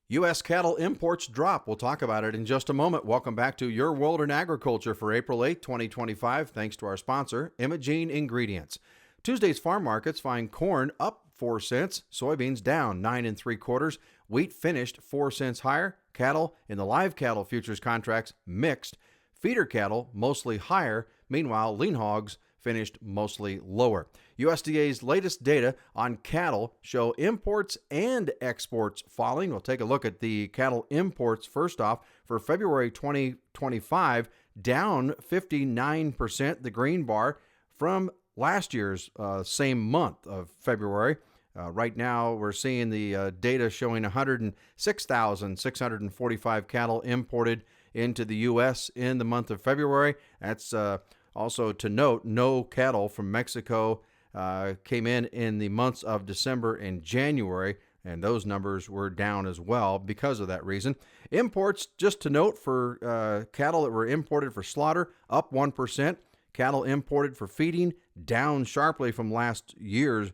U.S. cattle imports drop. We'll talk about it in just a moment. Welcome back to Your World in Agriculture for April 8, 2025. Thanks to our sponsor, Imogene Ingredients. Tuesday's farm markets find corn up 4 cents, soybeans down 9 3/4, wheat finished 4 cents higher, cattle in the live cattle futures contracts mixed, feeder cattle mostly higher, meanwhile lean hogs finished mostly lower. USDA's latest data on cattle show imports and exports falling. We'll take a look at the cattle imports first off. For February 2025, down 59%, the green bar, from last year's same month of February. Right now, we're seeing the data showing 106,645 cattle imported into the U.S. in the month of February. That's also to note, no cattle from Mexico came in the months of December and January, and those numbers were down as well because of that reason. Imports, just to note, for cattle that were imported for slaughter, up 1%. Cattle imported for feeding, down sharply from last year's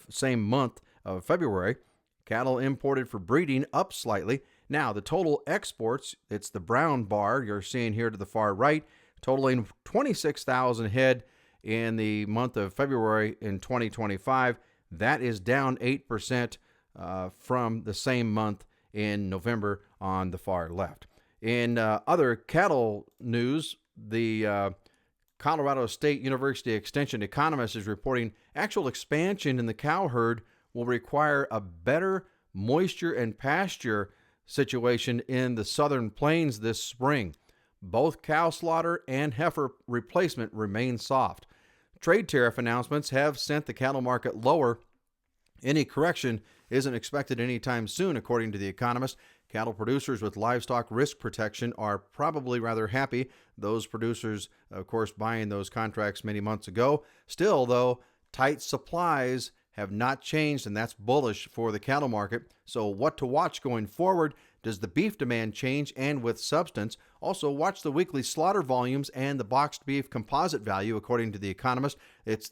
same month of February. Cattle imported for breeding, up slightly. Now, the total exports, it's the brown bar you're seeing here to the far right, totaling 26,000 head in the month of February in 2025. That is down 8% from the same month in November on the far left. In other cattle news, the Colorado State University Extension economist is reporting actual expansion in the cow herd will require a better moisture and pasture situation in the southern plains this spring. Both cow slaughter and heifer replacement remain soft. Trade tariff announcements have sent the cattle market lower. Any correction isn't expected anytime soon, according to The Economist. Cattle producers with livestock risk protection are probably rather happy. Those producers, of course, buying those contracts many months ago. Still, though, tight supplies have not changed, and that's bullish for the cattle market. So what to watch going forward? Does the beef demand change, and with substance? Also, watch the weekly slaughter volumes and the boxed beef composite value, according to The Economist. It's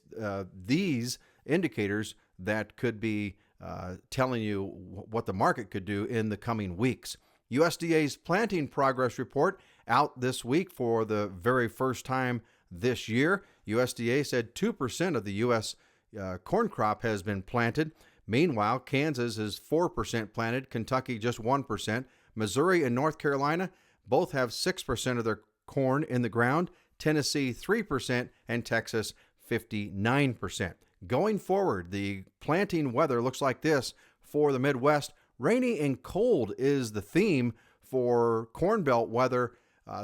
these indicators that could be telling you what the market could do in the coming weeks. USDA's planting progress report out this week for the very first time this year. USDA said 2% of the U.S. Corn crop has been planted. Meanwhile, Kansas is 4% planted, Kentucky just 1%. Missouri and North Carolina both have 6% of their corn in the ground, Tennessee 3%, and Texas 59%. Going forward, the planting weather looks like this for the Midwest. Rainy and cold is the theme for Corn Belt weather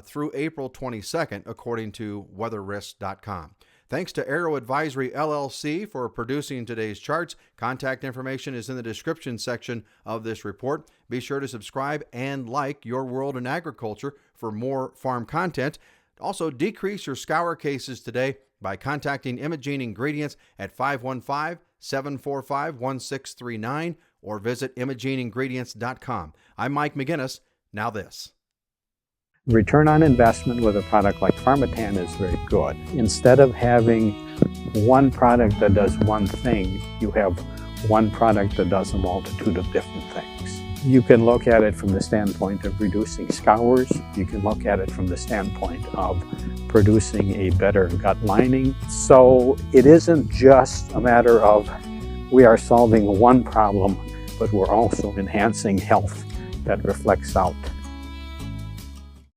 through April 22nd, according to weatherrisk.com. Thanks to Arrow Advisory LLC for producing today's charts. Contact information is in the description section of this report. Be sure to subscribe and like Your World in Agriculture for more farm content. Also, decrease your scour cases today by contacting Imogene Ingredients at 515-745-1639 or visit imogeneingredients.com. I'm Mike McGinnis. Now this. Return on investment with a product like Pharmatan is very good. Instead of having one product that does one thing, you have one product that does a multitude of different things. You can look at it from the standpoint of reducing scours. You can look at it from the standpoint of producing a better gut lining. So it isn't just a matter of we are solving one problem, but we're also enhancing health that reflects out